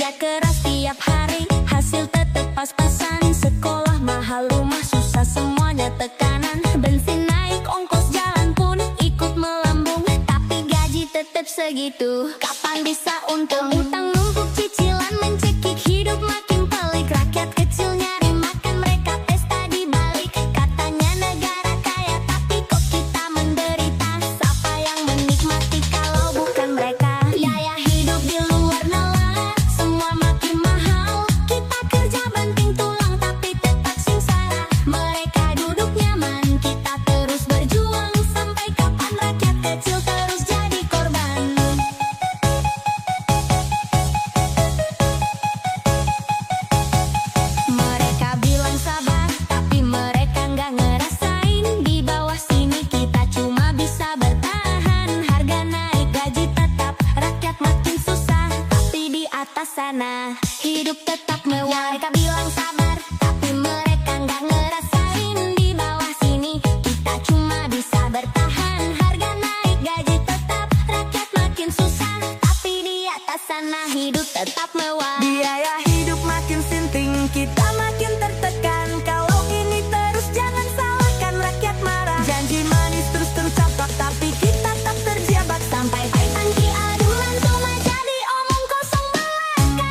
Kerja keras tiap hari, hasil tetep pas-pasan. Sekolah mahal, rumah susah, semuanya tekanan. Bensin naik, ongkos jalan pun ikut melambung. Tapi gaji tetep segitu, kapan bisa untung? Utang numpuk, cicilan mencekik, hidup makin pelik. Rakyat kecil nyari makan, mereka pesta di balik. Katanya negara kaya, tapi kok kita menderita? Siapa yang menikmati kalau bukan mereka? Biaya hidup di luar nalar, semua makin mahal. Kita kerja banting tulang, tapi tetap sengsara. Mereka duduk nyaman, kita terus berjuang. Sampai kapan rakyat kecil terus jadi korban? Mereka bilang sabar, tapi mereka nggak ngerasain. Di bawah sini kita cuma bisa bertahan. Harga naik, gaji tetap, rakyat makin susah. Tapi di atas sana hidup tetap mewah. Mereka bilang sabar, tapi mereka nggak ngerasain. Di bawah sini kita cuma bisa bertahan. Harga naik, gaji tetap, rakyat makin susah. Tapi di atas sana hidup tetap mewah. Biaya hidup makin sinting, kita makin tertekan. Kalau ini terus jangan salahkan rakyat marah. Janji manis terus tercapai, tapi kita tetap terjabat. Sampai tangki aduan cuma jadi omong kosong belaka.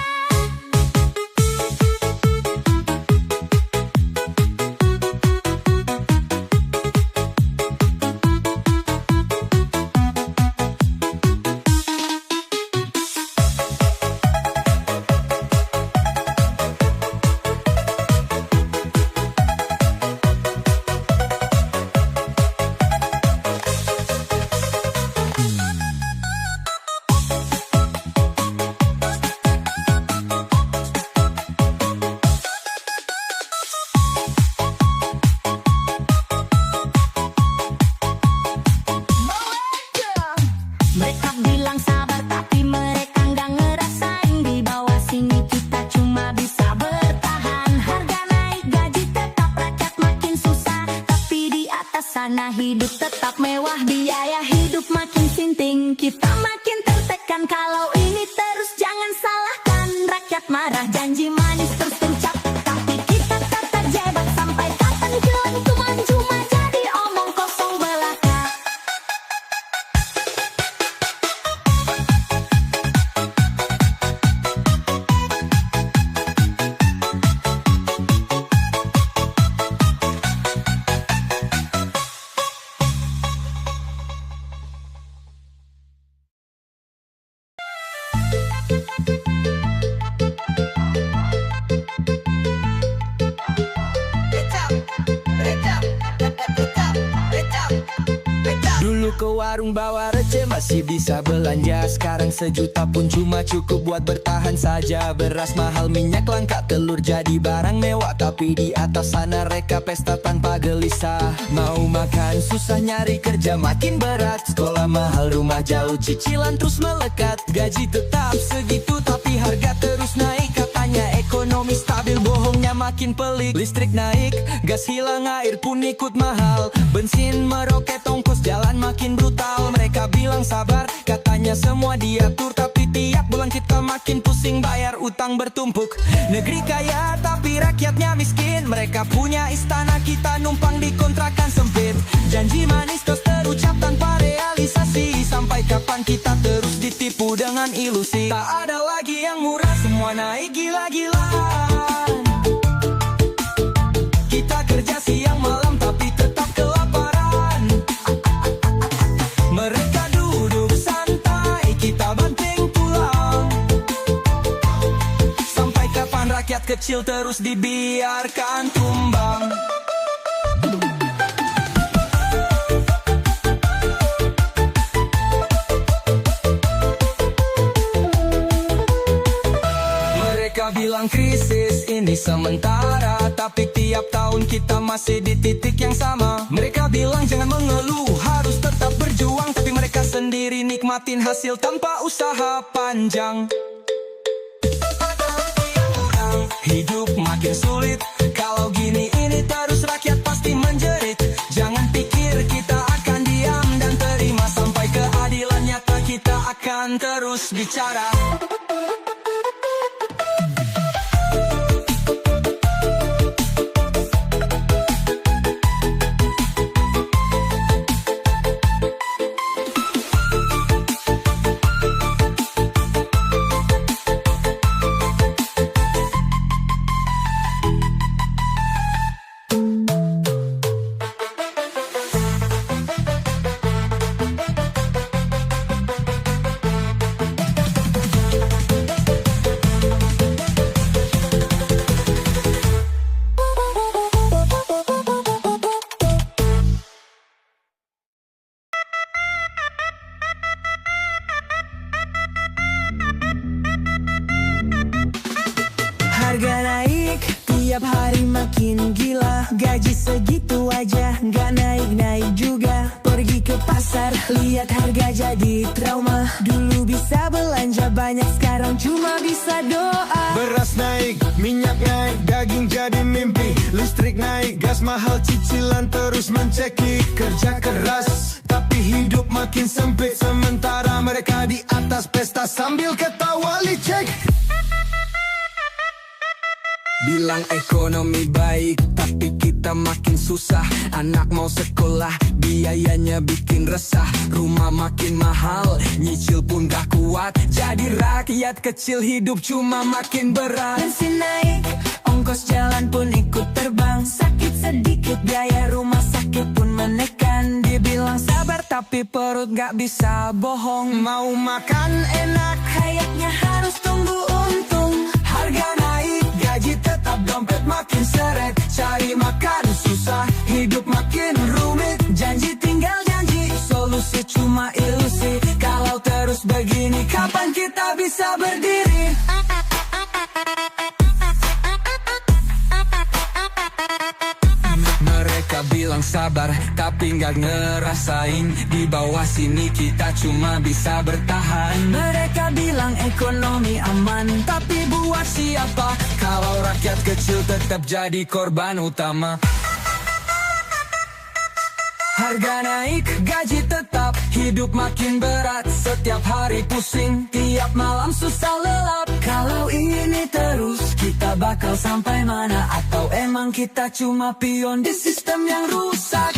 Mereka bilang sabar, tapi mereka nggak ngerasain. Di bawah sini kita cuma bisa bertahan. Harga naik, gaji tetap, rakyat makin susah. Tapi di atas sana hidup tetap mewah. Biaya hidup makin sinting, kita makin tertekan. Kalau ini terus jangan salahkan rakyat marah. Janji manis terus tercapai, tapi kita tetap terjebak. Sampai kapan keuntungan cuma jadi omong kosong belaka. Dulu ke warung bawa receh masih bisa belanja. Sekarang sejuta pun cuma cukup buat bertahan saja. Beras mahal, minyak langka, telur jadi barang mewah. Tapi di atas sana reka pesta tanpa gelisah. Mau makan susah, nyari kerja makin berat. Sekolah mahal, rumah jauh, cicilan terus melekat. Gaji tetap segitu tapi harga terus naik. Katanya ekonomi stabil, bohongnya makin pelik. Listrik naik, gas hilang, air pun ikut mahal. Bensin meroket, ongkos jalan makin brutal. Mereka bilang sabar, katanya semua diatur. Tapi tiap bulan kita makin pusing, bayar utang bertumpuk. Negeri kaya tapi rakyatnya miskin. Mereka punya istana, kita numpang di kontrakan sempit. Janji manis terus terucap tanpa realisasi. Sampai kapan kita terus ditipu dengan ilusi? Tak ada lagi yang murah, semua naik gila-gilaan. Kita kerja siang malam tapi tetap kelaparan. Mereka duduk santai, kita banting tulang. Sampai kapan rakyat kecil terus dibiarkan tumbang? Mereka bilang krisis ini sementara, tapi tiap tahun kita masih di titik yang sama. Mereka bilang jangan mengeluh, harus tetap berjuang. Tapi mereka sendiri nikmatin hasil tanpa usaha panjang. Hidup makin sulit, kalau gini ini terus rakyat pasti menjerit. Jangan pikir kita akan diam dan terima. Sampai keadilan nyata kita akan terus bicara. makin gila. Gaji segitu aja nggak naik-naik juga. Pergi ke pasar lihat harga jadi trauma. Dulu bisa belanja banyak sekarang cuma bisa doa. Beras naik, minyak naik, daging jadi mimpi. Listrik naik, gas mahal, cicilan terus mencekik. Kerja keras, tapi hidup makin sempit. Sementara mereka di atas pesta sambil ketawa licik. Bilang ekonomi baik, tapi kita makin susah. Anak mau sekolah, biayanya bikin resah. Rumah makin mahal, nyicil pun gak kuat. Jadi rakyat kecil hidup cuma makin berat. Bensin naik, ongkos jalan pun ikut terbang. Sakit sedikit, biaya rumah sakit pun menekan. Dibilang sabar tapi perut gak bisa bohong. Mau makan enak, Kayaknya harus tunggu untung. harga naik, gaji tetap, dompet makin seret. Cari makan susah, hidup makin rumit. Janji tinggal janji, solusi cuma ilusi. Kalau terus begini, kapan kita bisa berdiri? Mereka bilang sabar, tapi nggak ngerasain. Di bawah sini kita cuma bisa bertahan. Mereka bilang ekonomi aman, tapi buat siapa? Kalau rakyat kecil tetap jadi korban utama. Harga naik, gaji tetap, Hidup makin berat, setiap hari pusing, tiap malam susah lelap. Kalau ini terus, kita bakal sampai mana? Atau emang kita cuma pion di sistem yang rusak?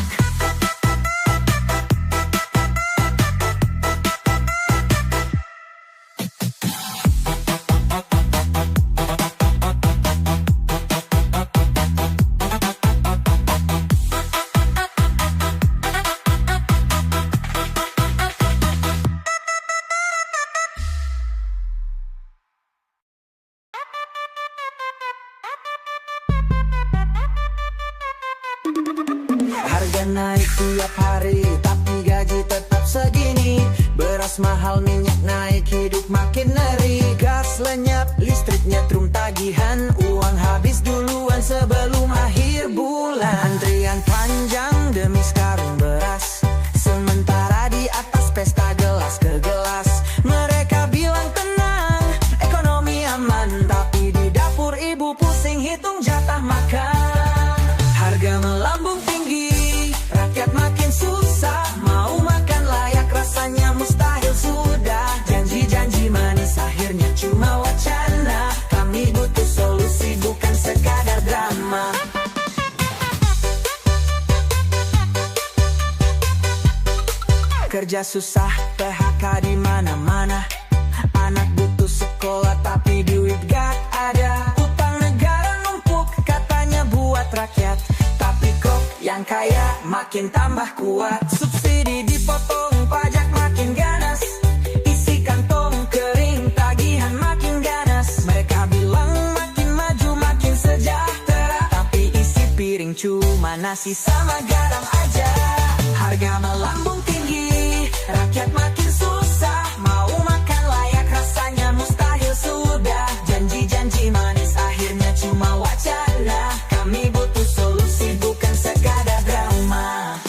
Harga naik tiap hari, tapi gaji tetap segini. Beras mahal, minyak naik, hidup makin ngeri. Gas lenyap, listrik nyetrum tagihan. Uang habis duluan sebelum akhir bulan. Antrian panjang demi sekarung beras. Sementara di atas pesta gelas ke gelas. Mereka bilang tenang, ekonomi aman. Tapi di dapur ibu pusing hitung jatah makan. Harga melambung tinggi, rakyat makin susah. Mau makan layak rasanya mustahil sudah. Janji-janji manis akhirnya cuma wacana. Kami butuh solusi bukan sekadar drama. Kerja susah, PHK di mana-mana. Anak butuh sekolah tapi duit gak ada. Utang negara numpuk, katanya buat rakyat. Tapi kok yang kaya makin tambah kuat. Subsidi dipotong, pajak makin ganas. Isi kantong kering, tagihan makin ganas. Mereka bilang makin maju, makin sejahtera. Tapi isi piring cuma nasi sama garam aja. Harga melambung tinggi, rakyat makin susah. Mau makan layak rasanya mustahil sudah. Janji-janji manis akhirnya cuma wacana. Kami butuh solusi bukan sekadar drama.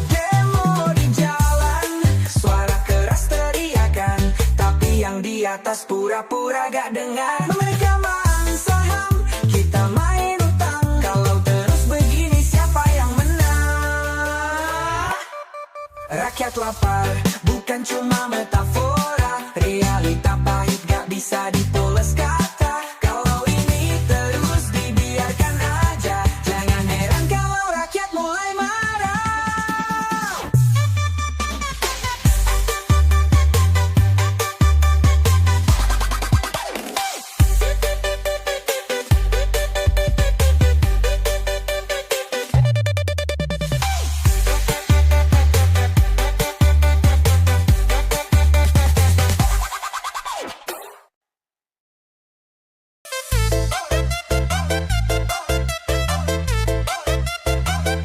Demo di jalan, suara keras teriakan. Tapi yang di atas pura-pura gak dengar. Mereka main saham, kita main utang. Kalau terus begini siapa yang menang? Rakyat lapar, bukan cuma metafora. Realita pahit gak bisa dipoles kata. Kalau ini terus dibiarkan aja, jangan heran kalau rakyat mulai marah.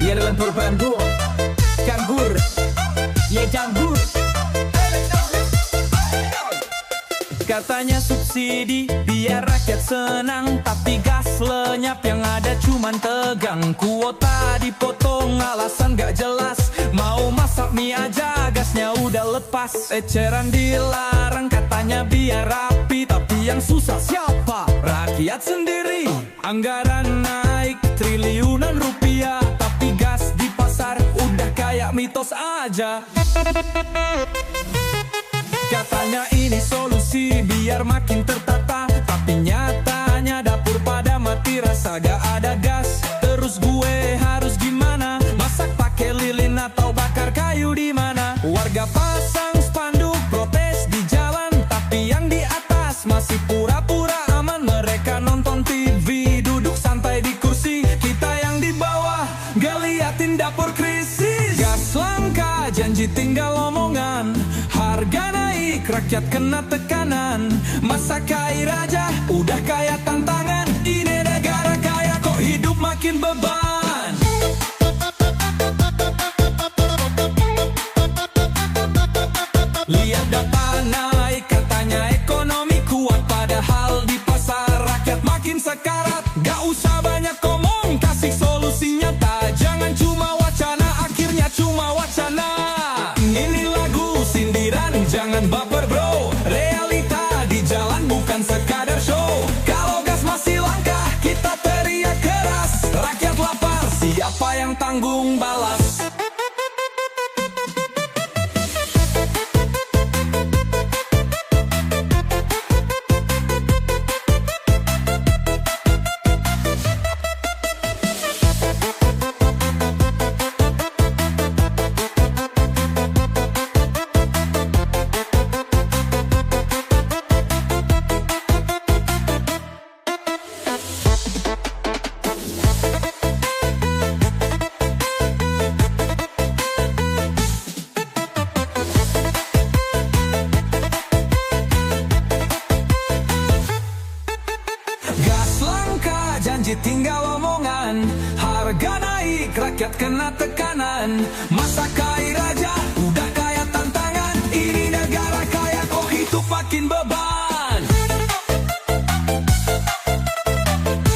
Dia dalam perubahan canggur, ye canggur. Katanya subsidi biar rakyat senang, tapi gas lenyap yang ada cuman tegang. Kuota dipotong alasan gak jelas, mau masak mie aja gasnya udah lepas. Eceran dilarang katanya biar rapi, tapi yang susah siapa? Rakyat sendiri. Anggaran naik triliunan rupiah, tapi gas di pasar udah kayak mitos aja. Katanya ini solusi biar makin tertata, tapi nyatanya dapur pada mati rasa gak ada gas. Terus gue harus gimana? Masak pakai lilin atau bakar kayu di mana? Warga pasang spanduk protes di jalan, tapi yang di atas masih pura-pura aman. Mereka nonton TV duduk santai di kursi, kita yang di bawah ngeliatin dapur krisis. Gas langka janji tinggal omongan, harga naik rakyat kena tekanan. Masa kaya raja udah kaya tantangan, ini negara kaya kok hidup makin beban. Lihat data naik katanya ekonomi kuat, padahal di pasar rakyat makin sekarat. Gak usah banyak ngomong, kasih solusi nyata, jangan cuma wacana akhirnya cuma wacana. Ini lagu sindiran jangan baper bro, realita di jalan bukan sekadar show. Kalau gas masih langka kita teriak keras, rakyat lapar siapa yang tanggung balas? Janji tinggal omongan, harga naik rakyat kena tekanan. Masa kaya raja udah kaya tantangan, ini negara kaya kok hidup makin beban.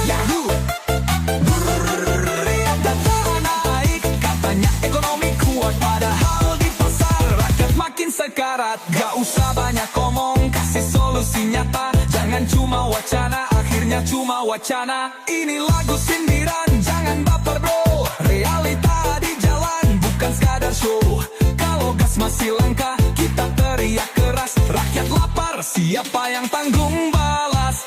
Yahoo! Data naik katanya ekonomi kuat, padahal di pasar rakyat makin sekarat. Gak usah banyak ngomong, kasih solusi nyata, jangan cuma wacana akhirnya cuma wacana. Ini lagu sindiran jangan baper bro, realita di jalan bukan sekadar show. Kalau gas masih langka kita teriak keras, rakyat lapar siapa yang tanggung balas?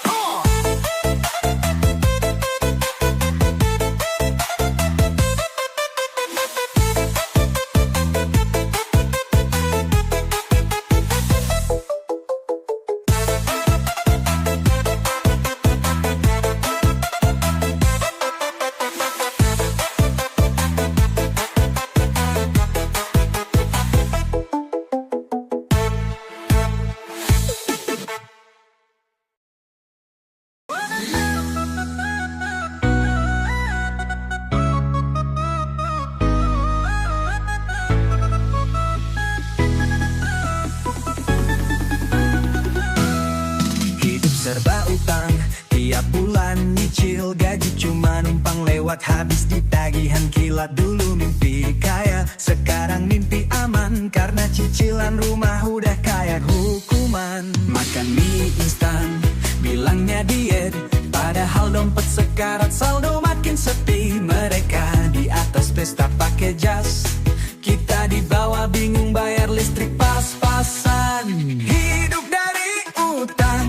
Serba utang, tiap bulan nyicil gaji cuma numpang lewat, habis di tagihan kilat. Dulu mimpi kaya, sekarang mimpi aman, karena cicilan rumah udah kayak hukuman. Makan mie instan, bilangnya diet, padahal dompet sekarat, saldo makin sepi. Mereka di atas pesta pakai jas, kita di bawah bingung bayar listrik pas-pasan. Hidup dari utang,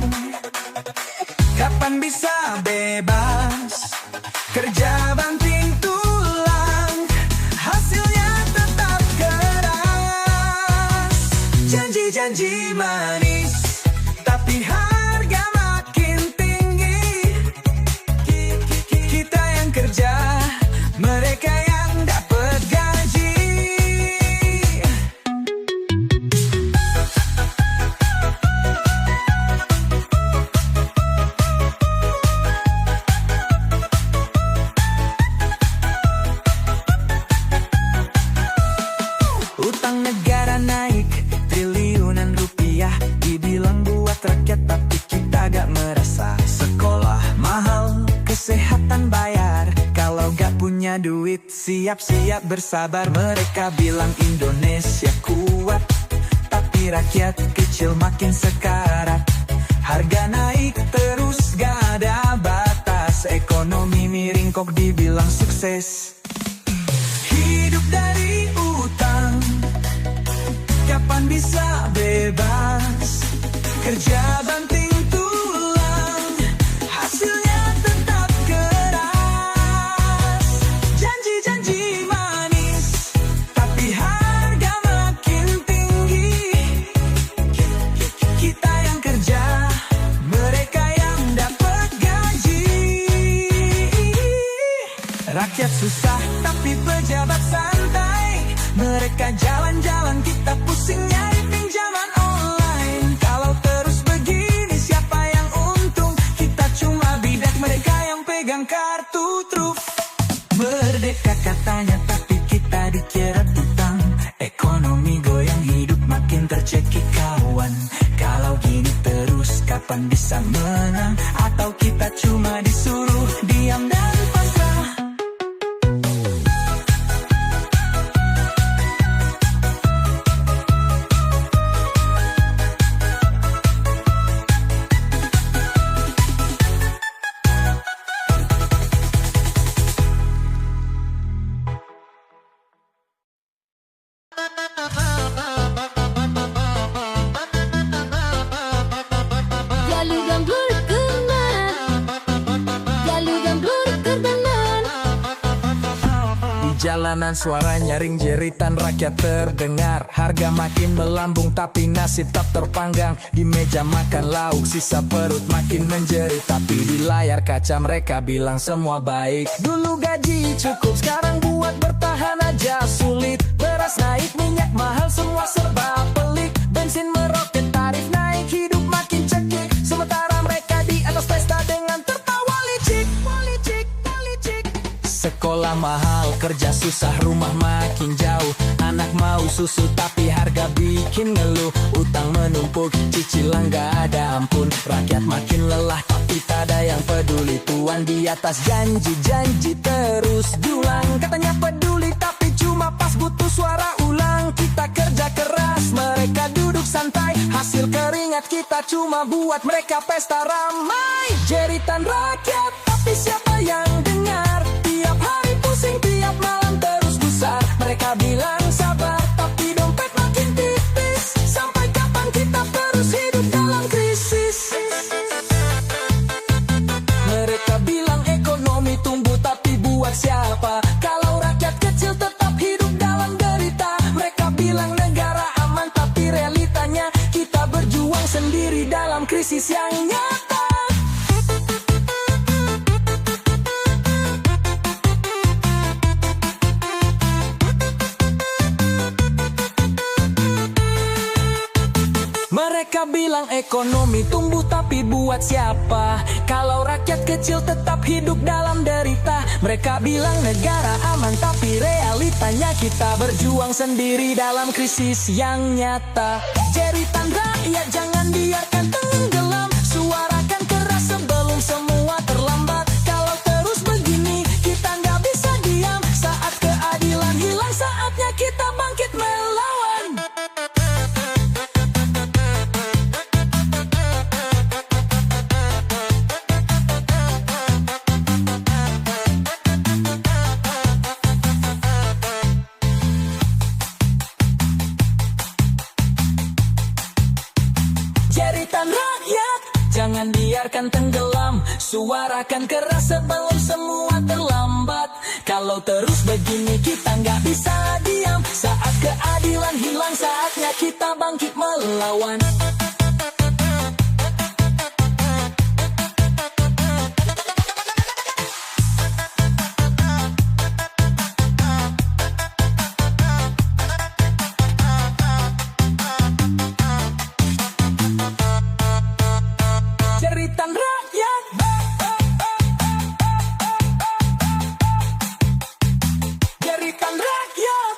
kapan bisa bebas? Kerja banting tulang, hasilnya tetap keras. Janji-janji manis, tapi harga makin tinggi. Kita yang kerja, mereka yang dapat gaji. Utang negara naik triliunan rupiah, dibilang buat rakyat sulit, siap-siap bersabar. Mereka bilang Indonesia kuat, tapi rakyat kecil makin sekarat. Harga naik terus gak ada batas, ekonomi miring kok dibilang sukses. Hidup dari utang, kapan bisa bebas? Kerja banting tulang, hasilnya tetap keras. Janji-janji manis, tapi harga makin tinggi. Kita yang kerja, mereka yang dapat gaji. Rakyat susah, tapi pejabat santai. Mereka jalan-jalan, kita pusing nyari pinjaman online. Kalau terus begini, siapa yang untung? Kita cuma bidak, mereka yang pegang kartu truf. Merdeka katanya, tapi kita dikira utang. Ekonomi goyang, hidup makin tercekik kawan. Kalau gini terus, kapan bisa menang? Atau kita cuma disuruh diam dan pasrah? Galugan berkenan, galugan berkenan. Di jalanan suara nyaring jeritan rakyat terdengar. Harga makin melambung tapi nasi tak terpanggang. Di meja makan lauk sisa perut makin menjerit. Tapi di layar kaca mereka bilang semua baik. Dulu gaji cukup, sekarang buat bertahan aja sulit. Beras naik, minyak mahal, semua serba pelik. Bensin meroket, tarif naik, hidup makin cekik. Sementara mereka di atas pesta dengan tertawa licik. Sekolah mahal, kerja susah, rumah makin jauh. Anak mau susu tapi harga bikin ngeluh. Utang menumpuk, cicilan gak ada ampun. Rakyat makin lelah tapi tak ada yang peduli. Tuan di atas janji-janji terus dulang. Katanya peduli tapi cuma pas butuh suara ulang. Kita kerja keras, mereka duduk santai. Hasil keringat kita cuma buat mereka pesta ramai. Jeritan rakyat tapi siapa yang dengar? Tiap hari pusing, tiap malam terus gusar. Mereka bilang sabar, tapi dompet makin tipis. Sampai kapan kita terus hidup dalam krisis? Mereka bilang ekonomi tumbuh, tapi buat siapa? Kalau rakyat kecil tetap hidup dalam derita. Mereka bilang negara aman, tapi realitanya kita berjuang sendiri dalam krisis yang nyata. Mereka bilang ekonomi tumbuh tapi buat siapa? Kalau rakyat kecil tetap hidup dalam derita. Mereka bilang negara aman tapi realitanya kita berjuang sendiri dalam krisis yang nyata. Jeritan rakyat jangan biarkan tenggelam. Suarakan keras sebelum semua terlambat. Kalau terus begini kita nggak bisa diam. Saat keadilan hilang, saatnya kita bangkit melawan. Jeritan rakyat, jangan biarkan tenggelam. Suarakan keras sebelum semua terlambat. Kalau terus begini kita nggak bisa diam. Saat keadilan hilang, saatnya kita bangkit melawan. Jeritan rakyat, jeritan rakyat.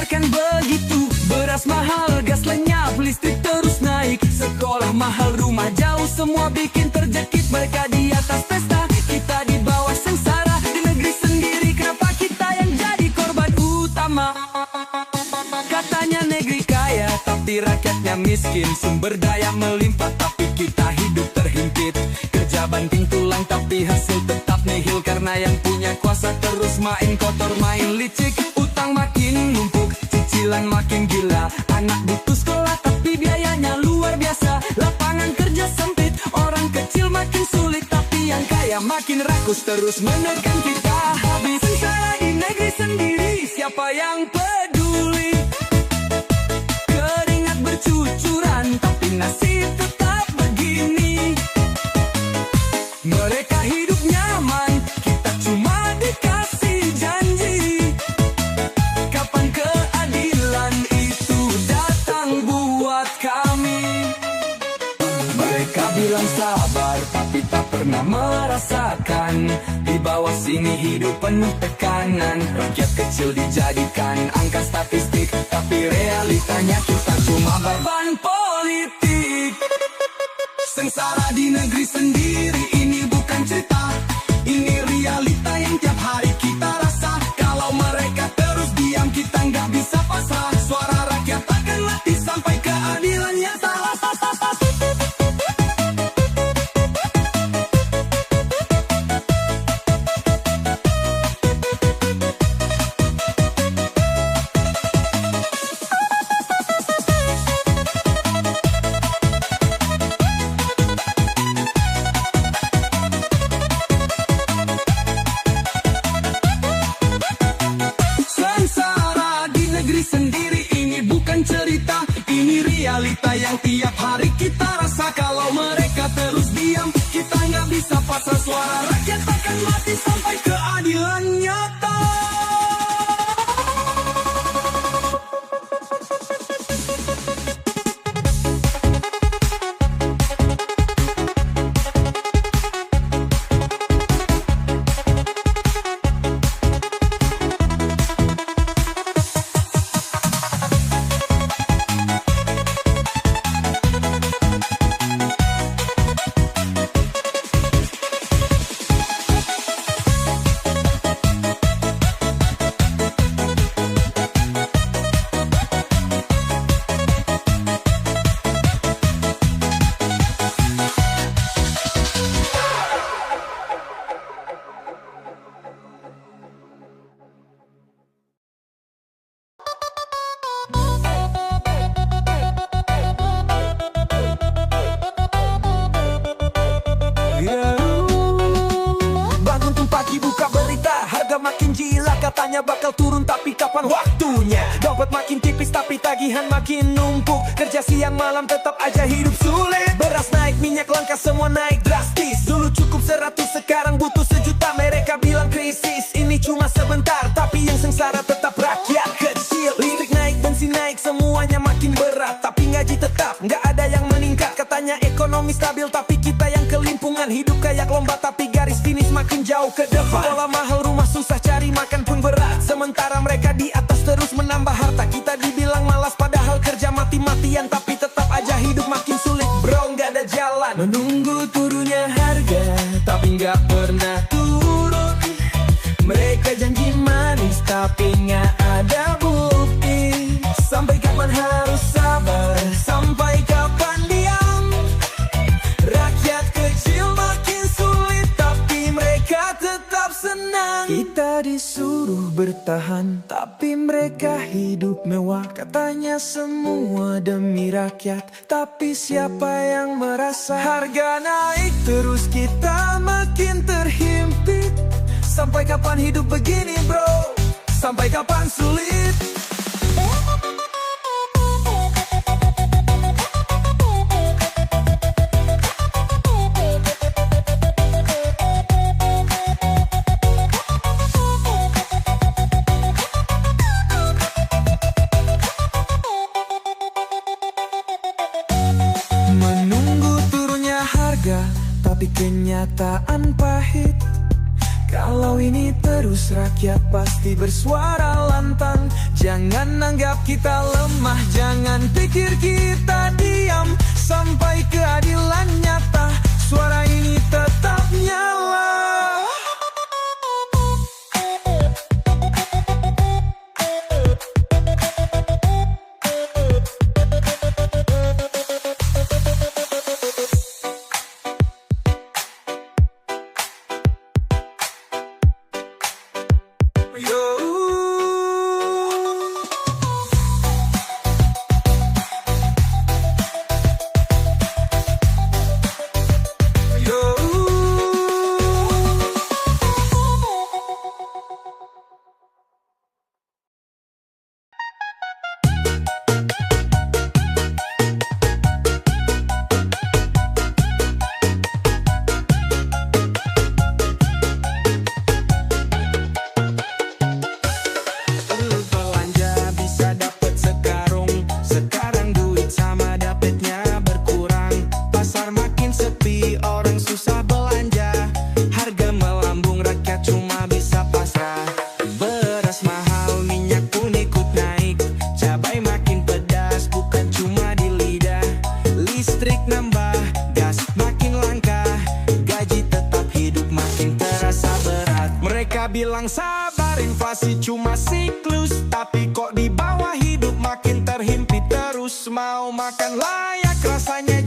biarkan begitu. Beras mahal, gas lenyap, listrik terus naik. Sekolah mahal, rumah jauh, semua bikin terjekit. Mereka di atas pesta, kita di bawah sengsara. Di negeri sendiri, kenapa kita yang jadi korban utama? Katanya negeri kaya, tapi rakyatnya miskin. Sumber daya melimpah, tapi kita hidup terhimpit. Kerja banting tulang, tapi hasil tetap nihil. Karena yang punya kuasa terus main kotor, main licik. Utang makin numpuk, cicilan makin gila. Anak butuh sekolah, tapi biayanya luar biasa. Lapangan kerja sempit, orang kecil makin sulit. Tapi yang kaya makin rakus, terus menekan kita. Habis sengsara di negeri sendiri, siapa yang peduli? Keringat bercucuran, tapi nasib tetap begini. Mereka hidup nyaman, kita cuma dikasih janji. Kapan keadilan itu datang buat kami? Mereka bilang sabar, tapi tak pernah merasakan. Di bawah sini hidup penuh tekanan. Rakyat kecil dijadikan angka statistik, tapi realitanya kita cuma beban politik. Sengsara di negeri sendiri, ini bukan cerita. Ini realita yang tiap hari kita rasa. Kalau mereka terus diam, kita nggak bisa pasrah. Suara rakyat takkan mati sampai keadilan nyata. Sendiri ini bukan cerita, ini realita yang tiap hari kita rasa. Kalau mereka terus diam, kita nggak bisa pasrah. Suara rakyat akan mati sampai keadilan nyata. Makin gila katanya bakal turun, tapi kapan waktunya? Dompet makin tipis tapi tagihan makin numpuk. Kerja siang malam tetap aja hidup sulit. Beras naik, minyak langka, semua naik drastis. Dulu cukup 100, sekarang butuh 1 juta. Mereka bilang krisis, ini cuma sebentar. Tapi yang sengsara tetap rakyat kecil. Listrik naik, bensin naik, semuanya makin berat. Tapi gaji tetap, nggak ada yang meningkat. Katanya ekonomi stabil, tapi kita yang kelimpungan. Hidup kayak lomba, tapi garis finish makin jauh ke depan. Sekolah mahal, rumah susah, cari makan pun berat. Sementara mereka di atas terus menambah harta. Kita dibilang malas padahal kerja mati-matian. Tapi tetap aja hidup makin sulit bro, nggak ada jalan. Menunggu turunnya harga, tapi nggak pernah turun. Mereka janji manis, tapi nggak ada bukti. Sampai kapan harus sabar? Sampai kapan diam? Rakyat kecil makin sulit, tapi mereka tetap senang. Kita disuruh bertahan, tapi mereka hidup mewah. Katanya semua demi rakyat, tapi siapa yang merasa? Harga naik terus, kita makin terhimpit. Sampai kapan hidup begini bro? Sampai kapan sulit? Menunggu turunnya harga, tapi kenyataan pahit. Kalau ini terus, rakyat pasti bersuara lantang. Jangan anggap kita lemah, jangan pikir kita diam. Sampai keadilan nyata, suara ini tetap nyala. Bilang sabar, inflasi cuma siklus, tapi kok di bawah hidup makin terhimpit terus. Mau makan layak rasanya